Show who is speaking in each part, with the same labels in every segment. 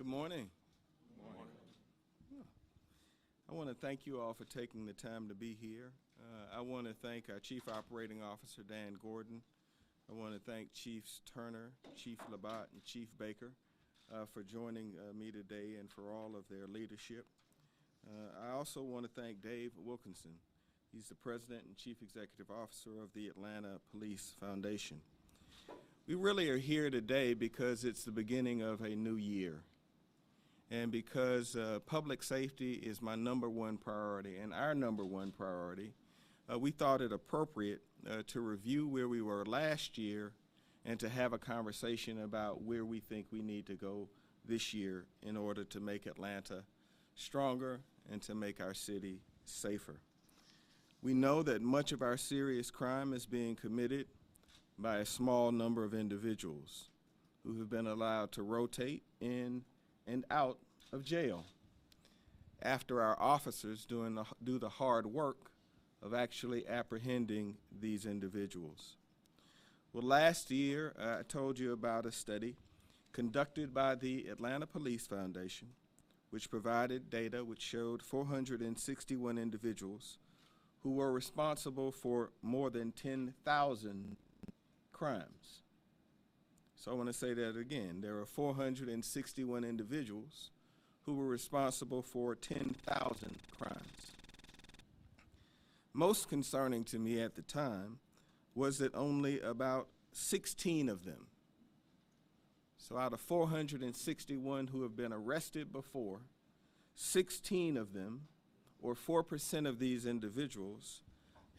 Speaker 1: Good morning. Good morning. I want to thank you all for taking the time to be here. I want to thank our Chief Operating Officer, Dan Gordon. I want to thank Chiefs Turner, Chief Labatt, and Chief Baker for joining me today and for all of their leadership. I also want to thank Dave Wilkinson. He's the President and Chief Executive Officer of the Atlanta Police Foundation. We really are here today because it's the beginning of a new year. And because public safety is my #1 priority and our #1 priority, we thought it appropriate to review where we were last year and to have a conversation about where we think we need to go this year in order to make Atlanta stronger and to make our city safer. We know that much of our serious crime is being committed by a small number of individuals who have been allowed to rotate in and out of jail after our officers do the hard work of actually apprehending these individuals. Well, last year, I told you about a study conducted by the Atlanta Police Foundation, which provided data which showed 461 individuals who were responsible for more than 10,000 crimes. So I want to say that again. There are 461 individuals who were responsible for 10,000 crimes. Most concerning to me at the time was that only about 16 of them, so out of 461 who have been arrested before, 16 of them, or 4% of these individuals,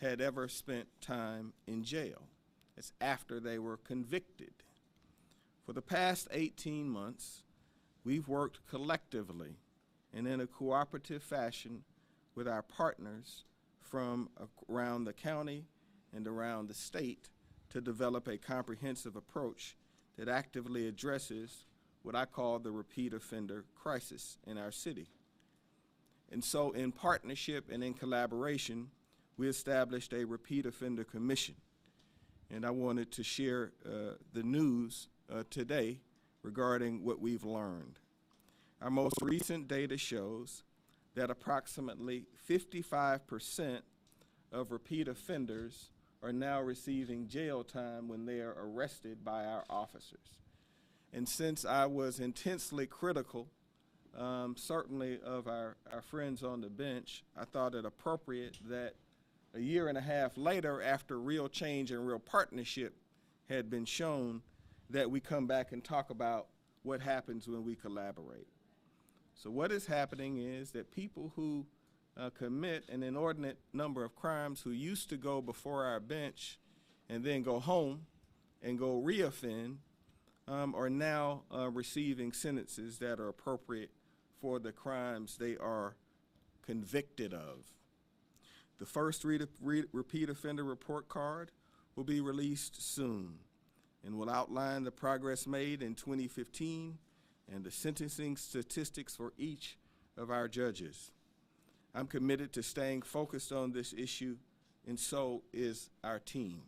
Speaker 1: had ever spent time in jail. It's after they were convicted. For the past 18 months, we've worked collectively and in a cooperative fashion with our partners from around the county and around the state to develop a comprehensive approach that actively addresses what I call the repeat offender crisis in our city. And so in partnership and in collaboration, we established a repeat offender commission. And I wanted to share the news today regarding what we've learned. Our most recent data shows that approximately 55% of repeat offenders are now receiving jail time when they are arrested by our officers. And since I was intensely critical, certainly of our friends on the bench, I thought it appropriate that a year and a half later, after real change and real partnership had been shown, that we come back and talk about what happens when we collaborate. So what is happening is that people who commit an inordinate number of crimes, who used to go before our bench and then go home and go reoffend, are now receiving sentences that are appropriate for the crimes they are convicted of. The first repeat offender report card will be released soon and will outline the progress made in 2015 and the sentencing statistics for each of our judges. I'm committed to staying focused on this issue, and so is our team.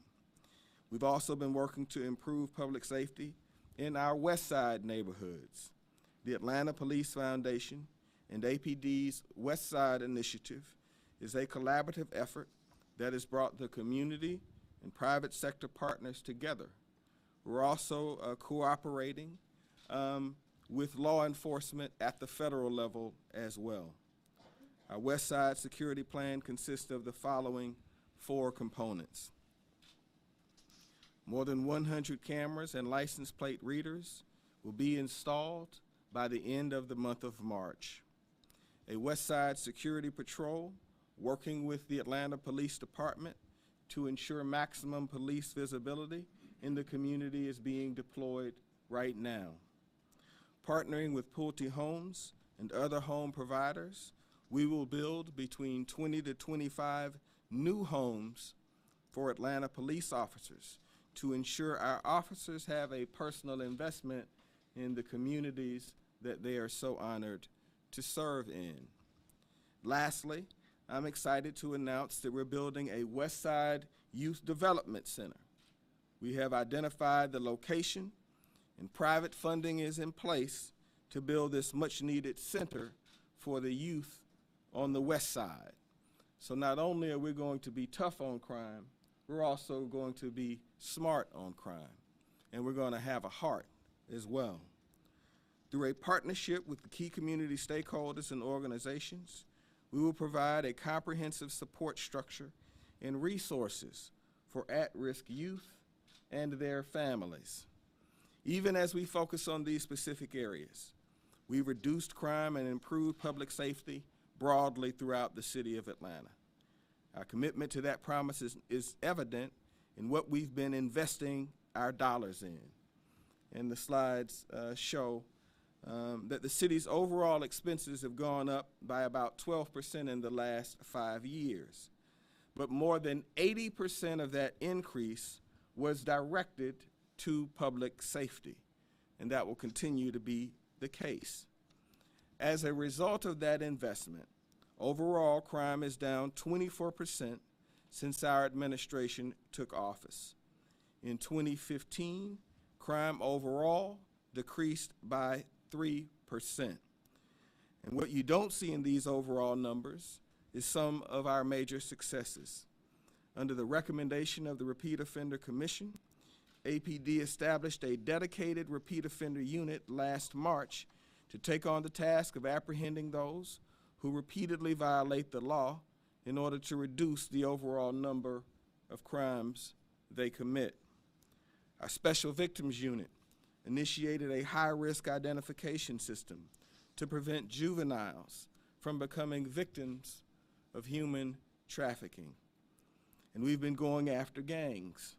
Speaker 1: We've also been working to improve public safety in our West Side neighborhoods. The Atlanta Police Foundation and APD's West Side Initiative is a collaborative effort that has brought the community and private sector partners together. We're also cooperating with law enforcement at the federal level as well. Our West Side security plan consists of the following 4 components. More than 100 cameras and license plate readers will be installed by the end of the month of March. A West Side security patrol working with the Atlanta Police Department to ensure maximum police visibility in the community is being deployed right now. Partnering with Pulte Homes and other home providers, we will build between 20 to 25 new homes for Atlanta police officers to ensure our officers have a personal investment in the communities that they are so honored to serve in. Lastly, I'm excited to announce that we're building a West Side Youth Development Center. We have identified the location and private funding is in place to build this much-needed center for the youth on the west side. So not only are we going to be tough on crime, we're also going to be smart on crime, and we're going to have a heart as well. Through a partnership with the key community stakeholders and organizations, we will provide a comprehensive support structure and resources for at-risk youth and their families. Even as we focus on these specific areas, we reduced crime and improved public safety broadly throughout the city of Atlanta. Our commitment to that promise is evident in what we've been investing our dollars in. And the slides show that the city's overall expenses have gone up by about 12% in the last 5 years. But more than 80% of that increase was directed to public safety, and that will continue to be the case. As a result of that investment, overall crime is down 24% since our administration took office. In 2015, crime overall decreased by 3%. And what you don't see in these overall numbers is some of our major successes. Under the recommendation of the Repeat Offender Commission, APD established a dedicated repeat offender unit last March to take on the task of apprehending those who repeatedly violate the law in order to reduce the overall number of crimes they commit. Our Special Victims Unit initiated a high-risk identification system to prevent juveniles from becoming victims of human trafficking. And we've been going after gangs.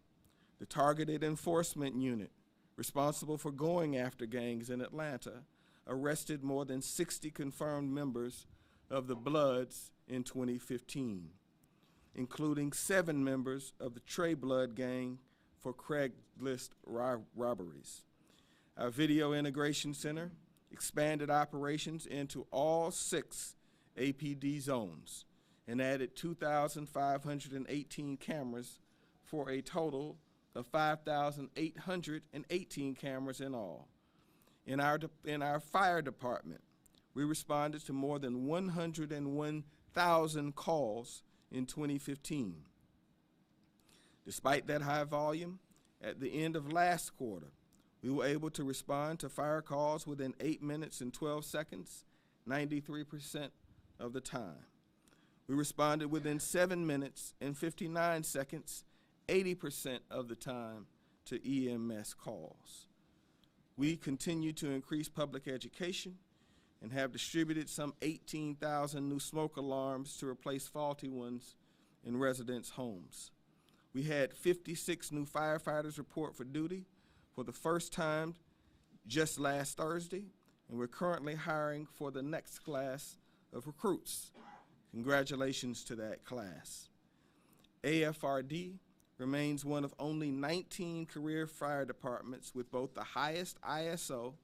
Speaker 1: The Targeted Enforcement Unit, responsible for going after gangs in Atlanta, arrested more than 60 confirmed members of the Bloods in 2015, including 7 members of the Trey Blood gang for Craigslist robberies. Our Video Integration Center expanded operations into all 6 APD zones and added 2,518 cameras for a total of 5,818 cameras in all. In our fire department, we responded to more than 101,000 calls in 2015. Despite that high volume, at the end of last quarter, we were able to respond to fire calls within 8 minutes and 12 seconds, 93% of the time. We responded within 7 minutes and 59 seconds, 80% of the time, to EMS calls. We continue to increase public education and have distributed some 18,000 new smoke alarms to replace faulty ones in residents' homes. We had 56 new firefighters report for duty for the first time just last Thursday, and we're currently hiring for the next class of recruits. Congratulations to that class. AFRD remains one of only 19 career fire departments with both the highest ISO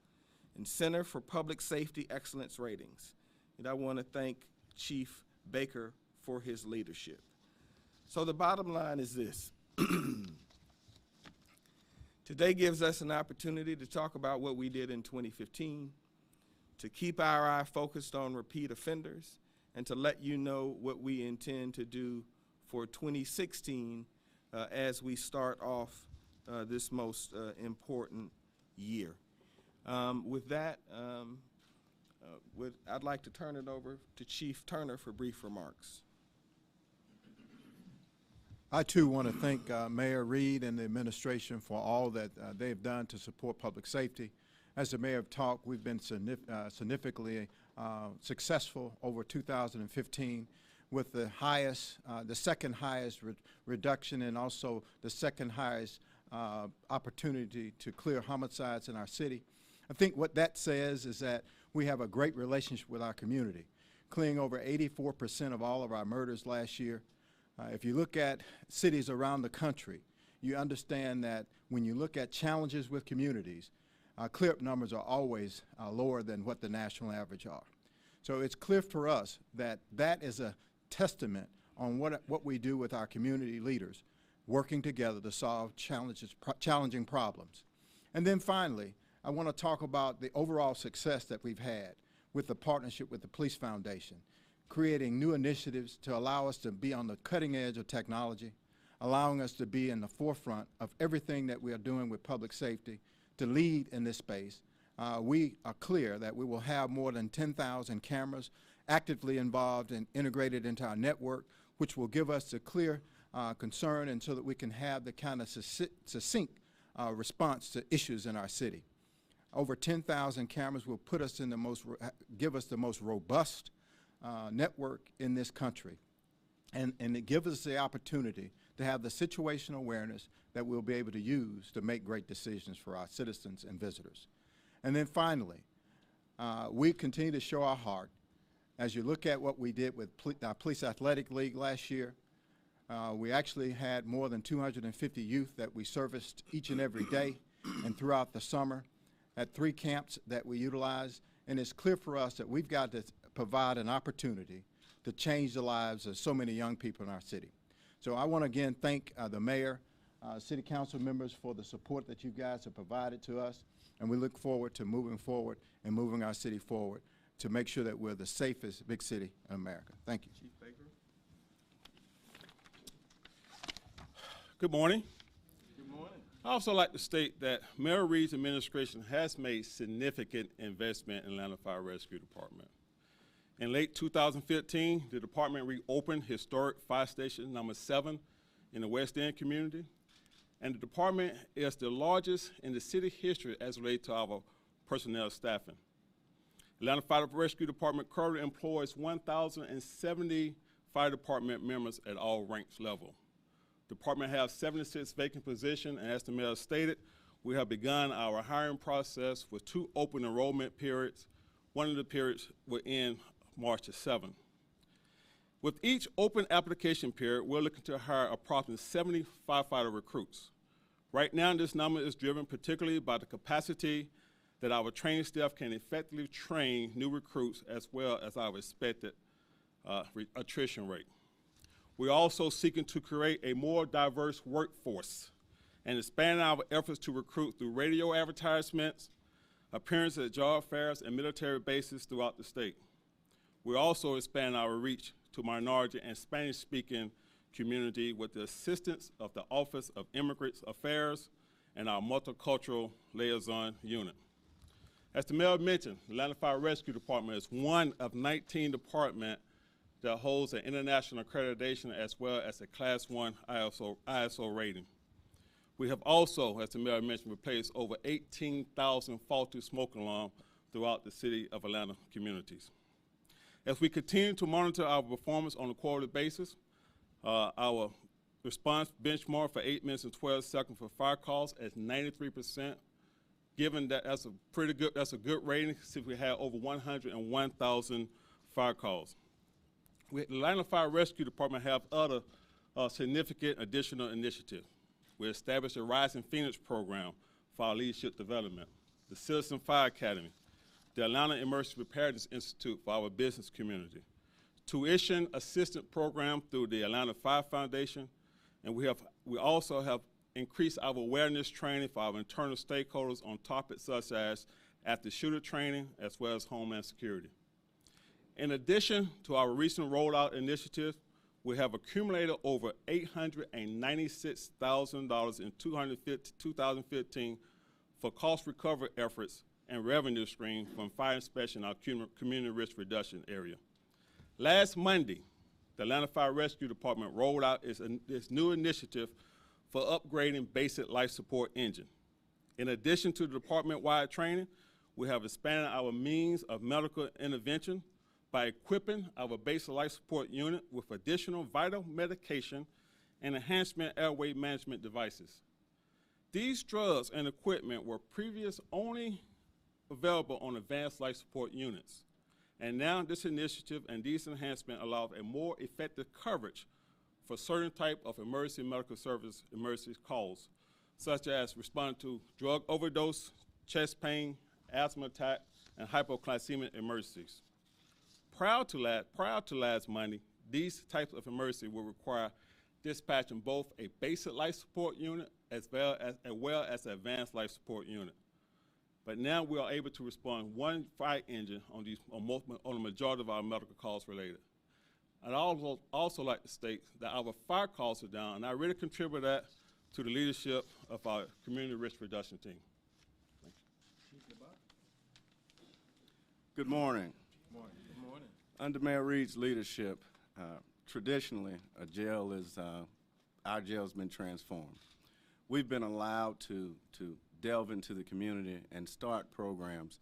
Speaker 1: and Center for Public Safety Excellence ratings. And I want to thank Chief Baker for his leadership. So the bottom line is this. Today gives us an opportunity to talk about what we did in 2015, to keep our eye focused on repeat offenders, and to let you know what we intend to do for 2016 as we start off this most important year. With that, I'd like to turn it over to Chief Turner for brief remarks.
Speaker 2: I too want to thank Mayor Reed and the administration for all that they've done to support public safety. As the mayor talked, we've been significantly successful over 2015 with the highest, the second highest reduction and also the second highest opportunity to clear homicides in our city. I think what that says is that we have a great relationship with our community, clearing over 84% of all of our murders last year. If you look at cities around the country, you understand that when you look at challenges with communities, clear-up numbers are always lower than what the national average are. So it's clear for us that that is a testament on what we do with our community leaders, working together to solve challenging problems. And then finally, I want to talk about the overall success that we've had with the partnership with the Police Foundation, creating new initiatives to allow us to be on the cutting edge of technology, allowing us to be in the forefront of everything that we are doing with public safety, to lead in this space. We are clear that we will have more than 10,000 cameras actively involved and integrated into our network, which will give us a clear concern and so that we can have the kind of succinct response to issues in our city. Over 10,000 cameras will put us in the give us the most robust network in this country. And it gives us the opportunity to have the situational awareness that we'll be able to use to make great decisions for our citizens and visitors. And then finally, we continue to show our heart. As you look at what we did with our Police Athletic League last year, we actually had more than 250 youth that we serviced each and every day and throughout the summer at 3 camps that we utilized. And it's clear for us that we've got to provide an opportunity to change the lives of so many young people in our city. So I want to again thank the mayor, city council members for the support that you guys have provided to us. And we look forward to moving forward and moving our city forward to make sure that we're the safest big city in America. Thank you.
Speaker 1: Chief Baker.
Speaker 3: Good morning.
Speaker 1: Good morning.
Speaker 3: I also like to state that Mayor Reed's administration has made significant investment in Atlanta Fire Rescue Department. In late 2015, the department reopened historic Fire Station number 7 in the West End community, and the department is the largest in the city history as related to our personnel staffing. Atlanta Fire Rescue Department currently employs 1,070 fire department members at all ranks level. The department has 76 vacant positions, and as the mayor stated, we have begun our hiring process with 2 open enrollment periods. One of the periods will end March the 7th. With each open application period, we're looking to hire approximately 70 firefighter recruits. Right now, this number is driven particularly by the capacity that our training staff can effectively train new recruits as well as our expected attrition rate. We're also seeking to create a more diverse workforce and expand our efforts to recruit through radio advertisements, appearances at job fairs, and military bases throughout the state. We also expand our reach to minority and Spanish-speaking community with the assistance of the Office of Immigrant Affairs and our Multicultural Liaison Unit. As the mayor mentioned, the Atlanta Fire Rescue Department is one of 19 departments that holds an international accreditation as well as a Class 1 ISO rating. We have also, as the mayor mentioned, replaced over 18,000 faulty smoke alarms throughout the city of Atlanta communities. As we continue to monitor our performance on a quarterly basis, our response benchmark for 8 minutes and 12 seconds for fire calls is 93%. Given that that's a good rating since we had over 101,000 fire calls. The Atlanta Fire Rescue Department have other significant additional initiatives. We established a Rising Phoenix program for our leadership development, the Citizen Fire Academy, the Atlanta Emergency Preparedness Institute for our business community, tuition assistance program through the Atlanta Fire Foundation, and we also have increased our awareness training for our internal stakeholders on topics such as active shooter training as well as homeland security. In addition to our recent rollout initiative, we have accumulated over $896,000 in 2015 for cost recovery efforts and revenue stream from fire inspection in our community risk reduction area. Last Monday, the Atlanta Fire Rescue Department rolled out its new initiative for upgrading basic life support engine. In addition to the department-wide training, we have expanded our means of medical intervention by equipping our basic life support unit with additional vital medication and enhancement airway management devices. These drugs and equipment were previously only available on advanced life support units. And now this initiative and these enhancements allow a more effective coverage for certain type of emergency medical service emergency calls, such as responding to drug overdose, chest pain, asthma attack, and hypoglycemic emergencies. Prior to last Monday, these types of emergency will require dispatching both a basic life support unit as well as an advanced life support unit. But now we are able to respond one fire engine on the majority of our medical calls related. I'd also like to state that our fire calls are down, and I really contribute that to the leadership of our community risk reduction team.
Speaker 4: Good morning.
Speaker 1: Good morning.
Speaker 4: Under Mayor Reed's leadership, traditionally, our jail's been transformed. We've been allowed to delve into the community and start programs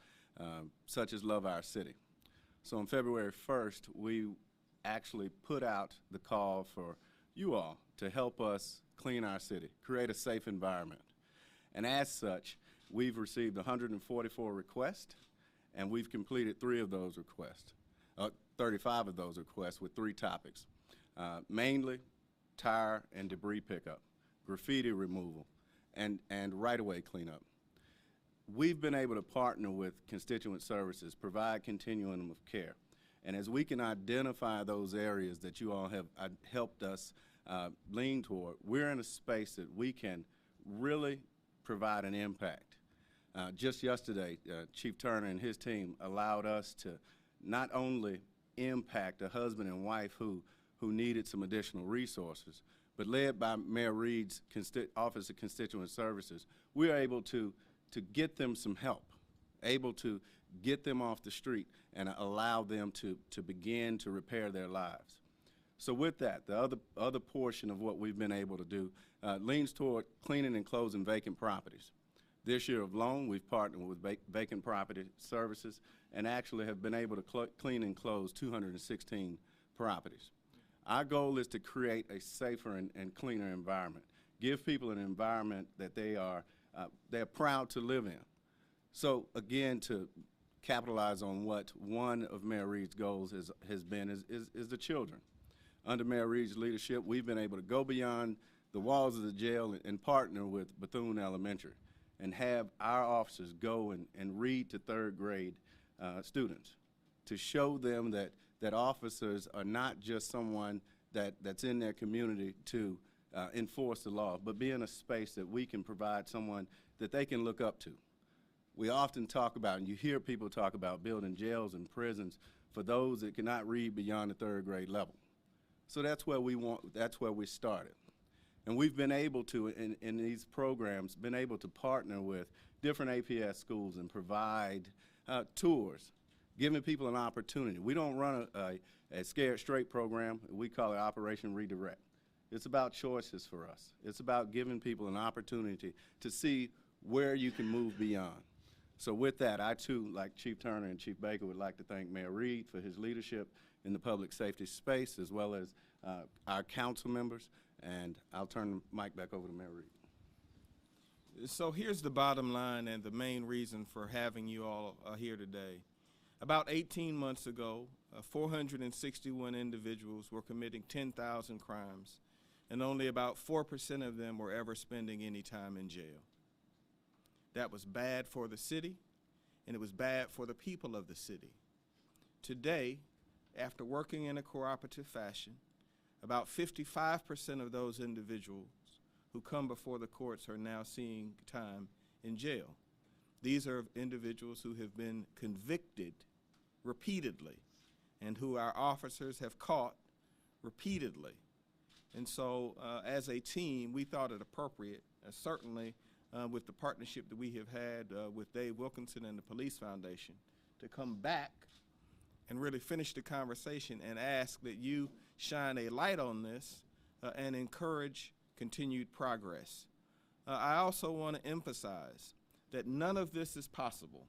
Speaker 4: such as Love Our City. So on February 1st, we actually put out the call for you all to help us clean our city, create a safe environment. And as such, we've received 144 requests, and we've completed 35 of those requests with 3 topics, mainly tire and debris pickup, graffiti removal, and right-of-way cleanup. We've been able to partner with constituent services, provide continuum of care. And as we can identify those areas that you all have helped us lean toward, we're in a space that we can really provide an impact. Just yesterday, Chief Turner and his team allowed us to not only impact a husband and wife who needed some additional resources, but led by Mayor Reed's Office of Constituent Services, we were able to get them some help, able to get them off the street and allow them to begin to repair their lives. So with that, the other portion of what we've been able to do leans toward cleaning and closing vacant properties. This year alone, we've partnered with Vacant Property Services and actually have been able to clean and close 216 properties. Our goal is to create a safer and cleaner environment, give people an environment that they're proud to live in. So again, to capitalize on what one of Mayor Reed's goals has been is the children. Under Mayor Reed's leadership, we've been able to go beyond the walls of the jail and partner with Bethune Elementary and have our officers go and read to 3rd grade students to show them that officers are not just someone that's in their community to enforce the law, but be in a space that we can provide someone that they can look up to. We often talk about, and you hear people talk about building jails and prisons for those that cannot read beyond the 3rd grade level. So that's where we started. And we've been able to, in these programs, been able to partner with different APS schools and provide tours, giving people an opportunity. We don't run a Scared Straight program. We call it Operation Redirect. It's about choices for us. It's about giving people an opportunity to see where you can move beyond. So with that, I too, like Chief Turner and Chief Baker, would like to thank Mayor Reed for his leadership in the public safety space, as well as our council members. And I'll turn the mic back over to Mayor Reed.
Speaker 1: So here's the bottom line and the main reason for having you all here today. About 18 months ago, 461 individuals were committing 10,000 crimes, and only about 4% of them were ever spending any time in jail. That was bad for the city, and it was bad for the people of the city. Today, after working in a cooperative fashion, about 55% of those individuals who come before the courts are now seeing time in jail. These are individuals who have been convicted repeatedly and who our officers have caught repeatedly. And so as a team, we thought it appropriate, certainly with the partnership that we have had with Dave Wilkinson and the Police Foundation, to come back and really finish the conversation and ask that you shine a light on this and encourage continued progress. I also want to emphasize that none of this is possible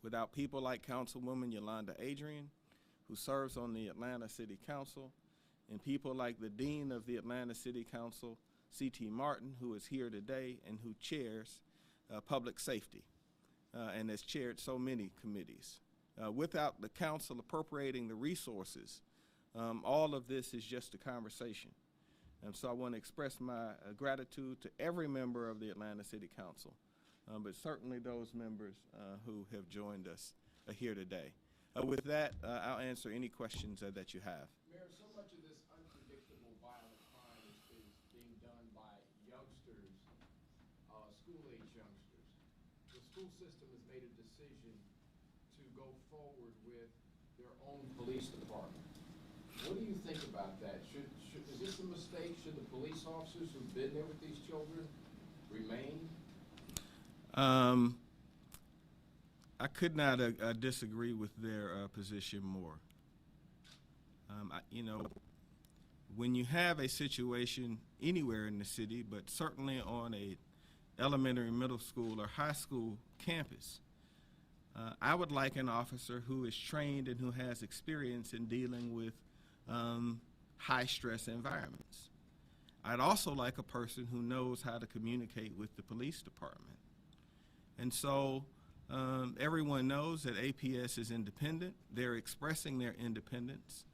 Speaker 1: without people like Councilwoman Yolanda Adrian, who serves on the Atlanta City Council, and people like the Dean of the Atlanta City Council, C.T. Martin, who is here today and who chairs public safety and has chaired so many committees. Without the council appropriating the resources, all of this is just a conversation. And so I want to express my gratitude to every member of the Atlanta City Council, but certainly those members who have joined us here today. With that, I'll answer any questions that you have.
Speaker 5: Mayor, so much of this unpredictable violent crime is being done by youngsters, school-age youngsters. This school system has made a decision to go forward with their own police department. What do you think about that? Is this a mistake? Should the police officers who've been there with these children remain?
Speaker 1: I could not disagree with their position more. You know, when you have a situation anywhere in the city, but certainly on a elementary, middle school, or high school campus, I would like an officer who is trained and who has experience in dealing with high-stress environments. I'd also like a person who knows how to communicate with the police department. And so everyone knows that APS is independent. They're expressing their independence.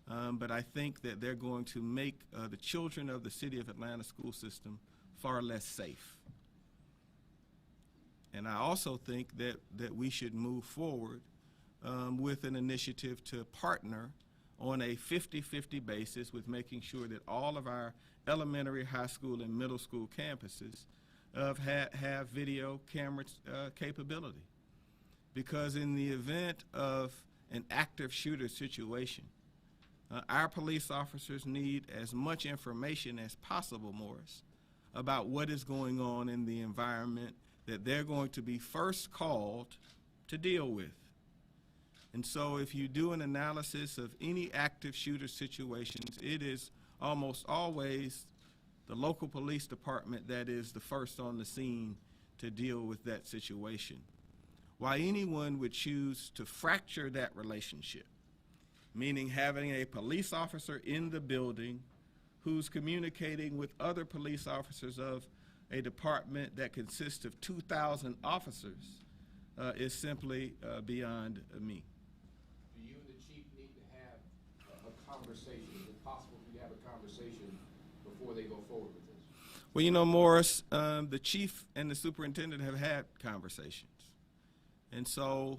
Speaker 1: But I think that they're going to make the children of the City of Atlanta school system far less safe. And I also think that we should move forward with an initiative to partner on a 50-50 basis with making sure that all of our elementary, high school, and middle school campuses have video camera capability. Because in the event of an active shooter situation, our police officers need as much information as possible, Morris, about what is going on in the environment that they're going to be first called to deal with. And so if you do an analysis of any active shooter situations, it is almost always the local police department that is the first on the scene to deal with that situation. Why anyone would choose to fracture that relationship, meaning having a police officer in the building who's communicating with other police officers of a department that consists of 2,000 officers, is simply beyond me.
Speaker 5: Do you and the chief need to have a conversation? Is it possible for you to have a conversation before they go forward with this?
Speaker 1: Well, you know, Morris, the chief and the superintendent have had conversations. And so,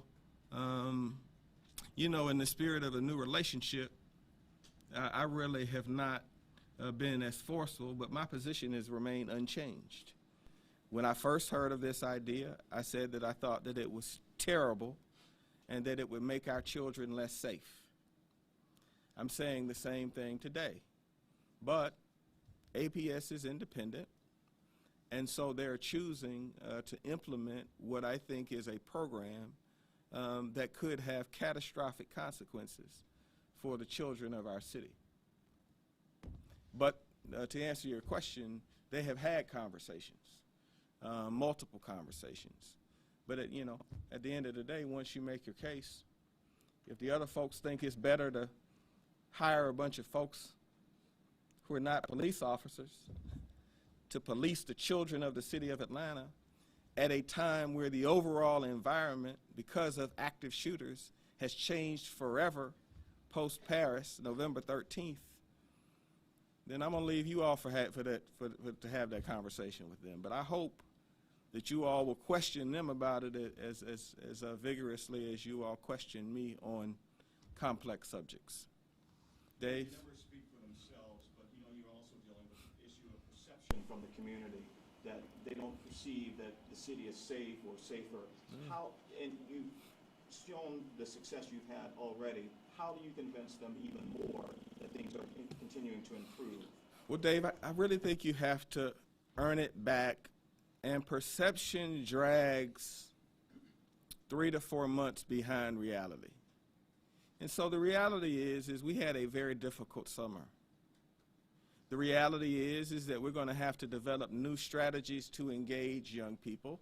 Speaker 1: you know, in the spirit of a new relationship, I really have not been as forceful, but my position has remained unchanged. When I first heard of this idea, I said that I thought that it was terrible and that it would make our children less safe. I'm saying the same thing today. But APS is independent, and so they're choosing to implement what I think is a program that could have catastrophic consequences for the children of our city. But to answer your question, they have had conversations, multiple conversations. But you know, at the end of the day, once you make your case, if the other folks think it's better to hire a bunch of folks who are not police officers to police the children of the City of Atlanta at a time where the overall environment, because of active shooters, has changed forever post-Paris, November 13th, then I'm going to leave you all to have that conversation with them. But I hope that you all will question them about it as vigorously as you all question me on complex subjects. Dave?
Speaker 6: They never speak for themselves, but you know, you're also dealing with the issue of perception from the community, that they don't perceive that the city is safe or safer. How, and you've shown the success you've had already, how do you convince them even more that things are continuing to improve?
Speaker 1: Well, Dave, I really think you have to earn it back, and perception drags 3 to 4 months behind reality. And so the reality is we had a very difficult summer. The reality is that we're going to have to develop new strategies to engage young people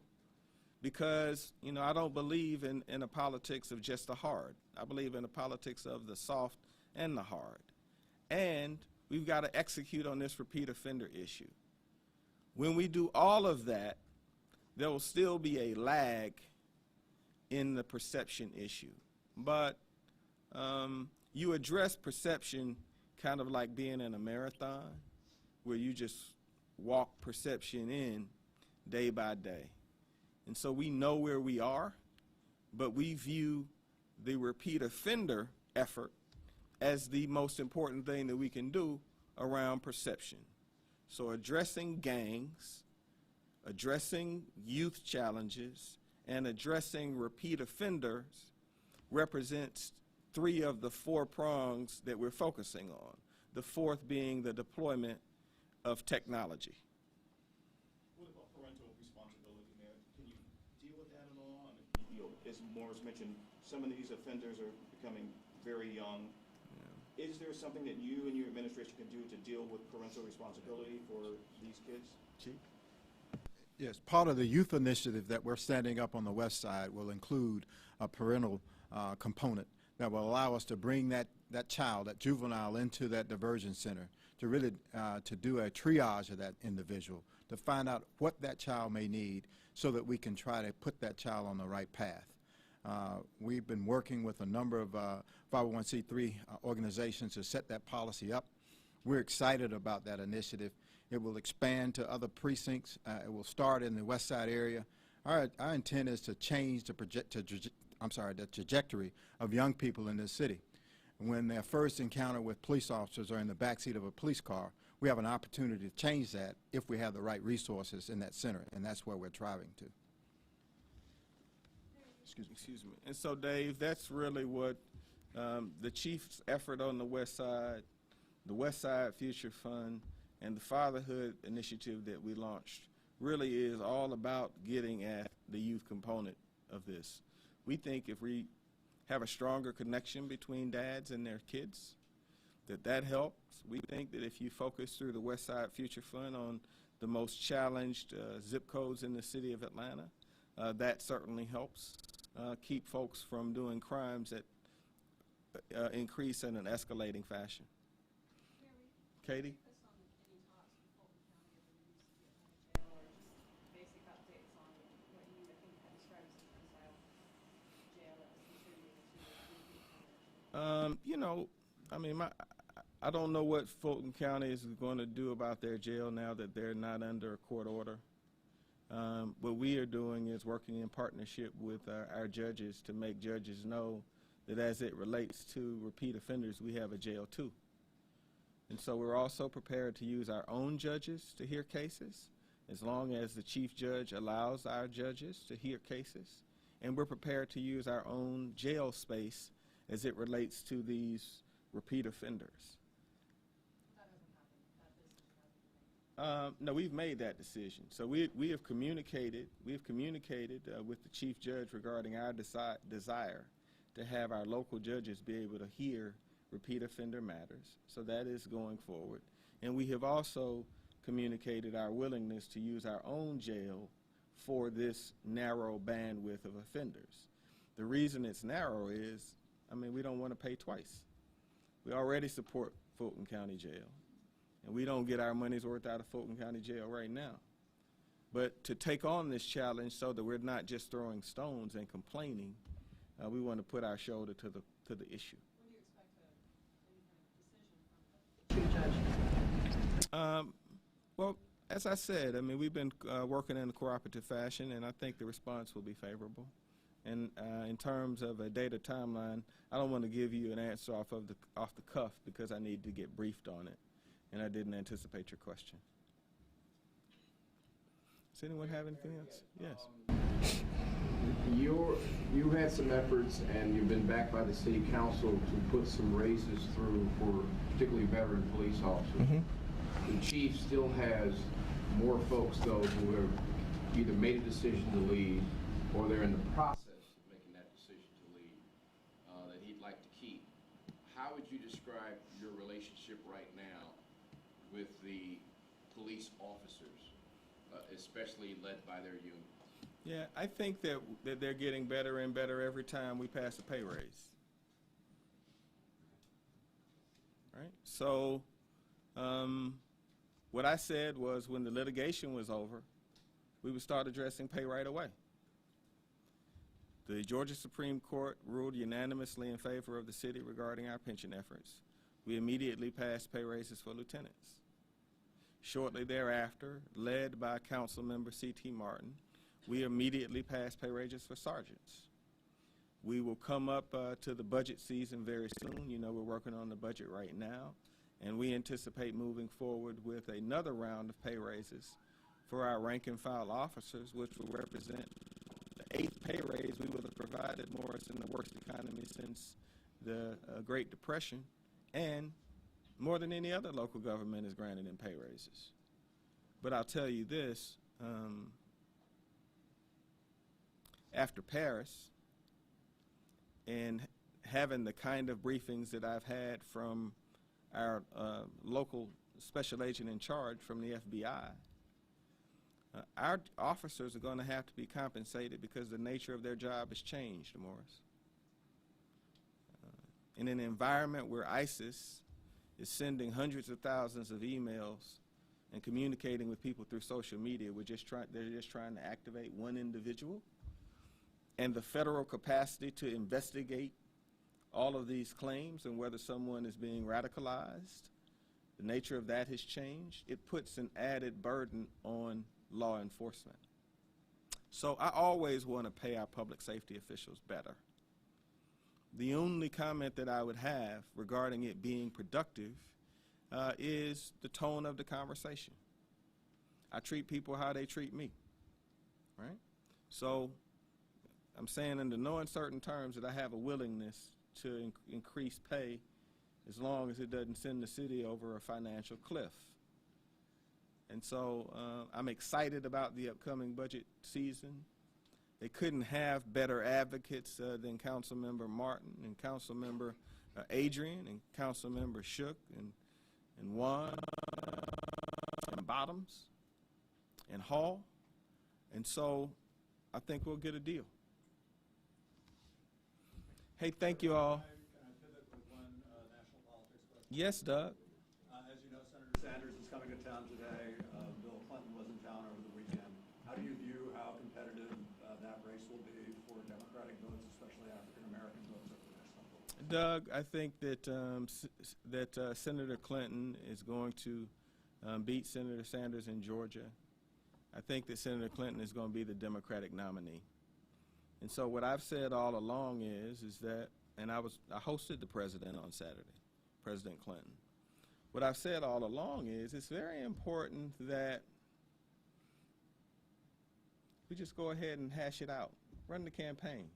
Speaker 1: because, you know, I don't believe in a politics of just the hard. I believe in a politics of the soft and the hard. And we've got to execute on this repeat offender issue. When we do all of that, there will still be a lag in the perception issue. But you address perception kind of like being in a marathon where you just walk perception in day by day. And so we know where we are, but we view the repeat offender effort as the most important thing that we can do around perception. So addressing gangs, addressing youth challenges, and addressing repeat offenders represents 3 of the 4 prongs that we're focusing on, the 4th being the deployment of technology.
Speaker 6: What about parental responsibility, Mayor? Can you deal with that at all? You know, as Morris mentioned, some of these offenders are becoming very young. Is there something that you and your administration can do to deal with parental responsibility for these kids?
Speaker 1: Chief?
Speaker 2: Yes, part of the youth initiative that we're standing up on the west side will include a parental component that will allow us to bring that child, that juvenile, into that diversion center to really to do a triage of that individual, to find out what that child may need so that we can try to put that child on the right path. We've been working with a number of 501c3 organizations to set that policy up. We're excited about that initiative. It will expand to other precincts. It will start in the west side area. Our intent is to change the trajectory of young people in this city. When their first encounter with police officers are in the backseat of a police car, we have an opportunity to change that if we have the right resources in that center, and that's where we're driving to.
Speaker 1: Excuse me. And so, Dave, that's really what the chief's effort on the West Side Future Fund, and the fatherhood initiative that we launched really is all about getting at the youth component of this. We think if we have a stronger connection between dads and their kids, that helps. We think that if you focus through the West Side Future Fund on the most challenged zip codes in the city of Atlanta, that certainly helps keep folks from doing crimes that increase in an escalating fashion. Katie? You know, I mean, I don't know what Fulton County is going to do about their jail now that they're not under a court order. What we are doing is working in partnership with our judges to make judges know that as it relates to repeat offenders, we have a jail too. And so we're also prepared to use our own judges to hear cases, as long as the chief judge allows our judges to hear cases. And we're prepared to use our own jail space as it relates to these repeat offenders. No, we've made that decision. So we have communicated with the chief judge regarding our desire to have our local judges be able to hear repeat offender matters. So that is going forward. And we have also communicated our willingness to use our own jail for this narrow bandwidth of offenders. The reason it's narrow is, I mean, we don't want to pay twice. We already support Fulton County Jail, and we don't get our money's worth out of Fulton County Jail right now. But to take on this challenge so that we're not just throwing stones and complaining, we want to put our shoulder to the issue.
Speaker 7: When do you expect any kind of decision from the chief judge?
Speaker 1: Well, as I said, I mean, we've been working in a cooperative fashion, and I think the response will be favorable. And in terms of a data timeline, I don't want to give you an answer off the cuff because I need to get briefed on it, and I didn't anticipate your question. Does anyone have anything else? Yes.
Speaker 5: You had some efforts, and you've been backed by the city council to put some raises through for particularly veteran police officers. Mm-hmm. The chief still has more folks, though, who have either made a decision to leave or they're in the process of making that decision to leave that he'd like to keep. How would you describe your relationship right now with the police officers, especially led by their union?
Speaker 1: Yeah, I think that they're getting better and better every time we pass a pay raise. Right? So what I said was when the litigation was over, we would start addressing pay right away. The Georgia Supreme Court ruled unanimously in favor of the city regarding our pension efforts. We immediately passed pay raises for lieutenants. Shortly thereafter, led by Council Member C.T. Martin, we immediately passed pay raises for sergeants. We will come up to the budget season very soon. You know, we're working on the budget right now, and we anticipate moving forward with another round of pay raises for our rank and file officers, which will represent the 8th pay raise we would have provided Morris in the worst economy since the Great Depression, and more than any other local government is granted in pay raises. But I'll tell you this, after Paris and having the kind of briefings that I've had from our local special agent in charge from the FBI, our officers are going to have to be compensated because the nature of their job has changed, Morris. In an environment where ISIS is sending hundreds of thousands of emails and communicating with people through social media, they're just trying to activate one individual, and the federal capacity to investigate all of these claims and whether someone is being radicalized, the nature of that has changed. It puts an added burden on law enforcement. So I always want to pay our public safety officials better. The only comment that I would have regarding it being productive is the tone of the conversation. I treat people how they treat me, right? So I'm saying under no uncertain terms that I have a willingness to increase pay as long as it doesn't send the city over a financial cliff. And so I'm excited about the upcoming budget season. They couldn't have better advocates than Councilmember Martin and Councilmember Adrian and Councilmember Shook and Juan and Bottoms and Hall. And so I think we'll get a deal. Hey, thank you all.
Speaker 8: Can I pivot with one national politics question?
Speaker 1: Yes, Doug.
Speaker 8: As you know, Senator Sanders is coming to town today. Bill Clinton was in town over the weekend. How do you view how competitive that race will be for Democratic votes, especially African-American votes over the next level?
Speaker 1: Doug, I think that Senator Clinton is going to beat Senator Sanders in Georgia. I think that Senator Clinton is going to be the Democratic nominee. And so what I've said all along is that, and I hosted the president on Saturday, President Clinton. What I've said all along is it's very important that we just go ahead and hash it out, run the campaign,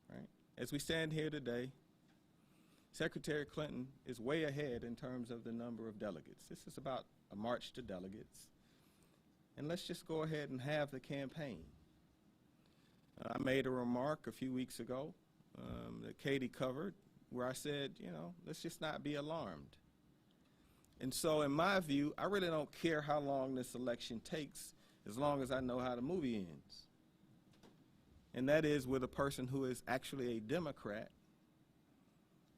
Speaker 1: right? As we stand here today, Secretary Clinton is way ahead in terms of the number of delegates. This is about a march to delegates. And let's just go ahead and have the campaign. I made a remark a few weeks ago that Katie covered where I said, you know, let's just not be alarmed. And so in my view, I really don't care how long this election takes as long as I know how the movie ends. And that is with a person who is actually a Democrat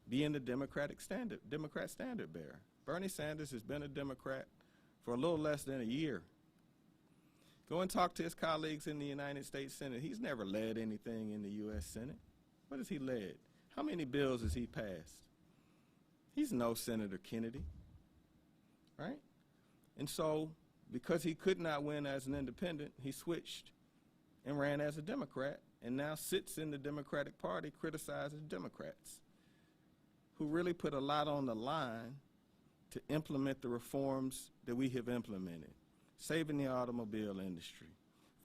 Speaker 1: being the Democrat standard bearer. Bernie Sanders has been a Democrat for a little less than a year. Go and talk to his colleagues in the United States Senate. He's never led anything in the U.S. Senate. What has he led? How many bills has he passed? He's no Senator Kennedy, right? And so because he could not win as an independent, he switched and ran as a Democrat and now sits in the Democratic Party criticizing Democrats who really put a lot on the line to implement the reforms that we have implemented. Saving the automobile industry,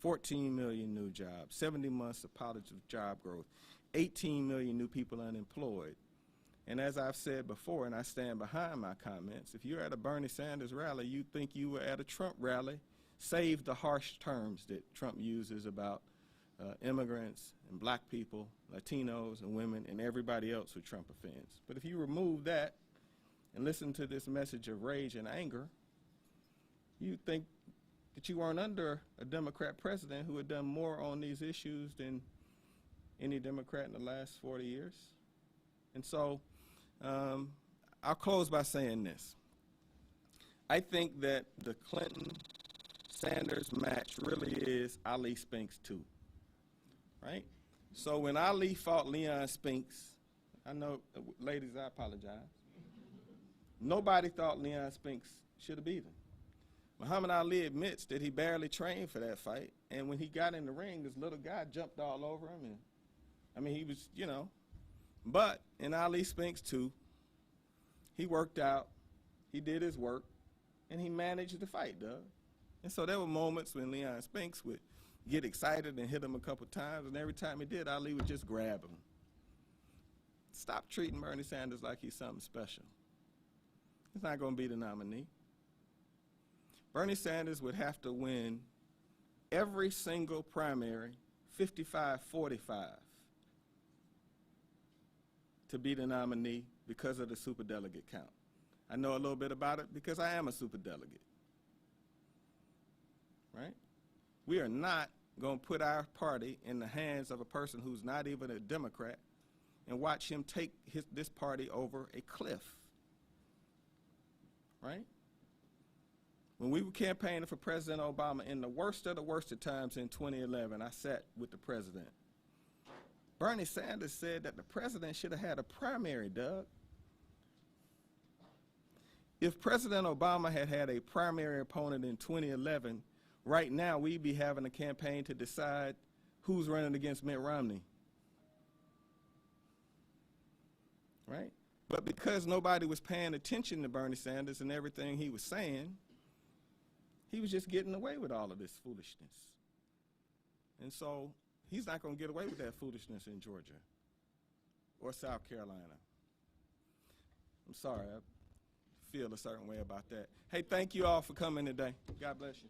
Speaker 1: 14 million new jobs, 70 months of positive job growth, 18 million new people unemployed. And as I've said before, and I stand behind my comments, if you're at a Bernie Sanders rally, you think you were at a Trump rally, save the harsh terms that Trump uses about immigrants and black people, Latinos and women, and everybody else who Trump offends. But if you remove that and listen to this message of rage and anger, you think that you weren't under a Democrat president who had done more on these issues than any Democrat in the last 40 years. And so I'll close by saying this. I think that the Clinton-Sanders match really is Ali Spinks 2, right? So when Ali fought Leon Spinks, I know, ladies, I apologize. Nobody thought Leon Spinks should have beat him. Muhammad Ali admits that he barely trained for that fight, and when he got in the ring, this little guy jumped all over him, and I mean, he was, you know, but in Ali Spinks 2, he worked out, he did his work, and he managed the fight, Doug. And so there were moments when Leon Spinks would get excited and hit him a couple times, and every time he did, Ali would just grab him. Stop treating Bernie Sanders like he's something special. He's not going to be the nominee. Bernie Sanders would have to win every single primary 55-45 to be the nominee because of the superdelegate count. I know a little bit about it because I am a superdelegate. Right? We are not going to put our party in the hands of a person who's not even a Democrat and watch him take this party over a cliff. Right? When we were campaigning for President Obama in the worst of times in 2011, I sat with the president. Bernie Sanders said that the president should have had a primary, Doug. If President Obama had had a primary opponent in 2011, right now we'd be having a campaign to decide who's running against Mitt Romney. Right? But because nobody was paying attention to Bernie Sanders and everything he was saying, he was just getting away with all of this foolishness. And so he's not going to get away with that foolishness in Georgia or South Carolina. I'm sorry, I feel a certain way about that. Hey, thank you all for coming today. God bless you.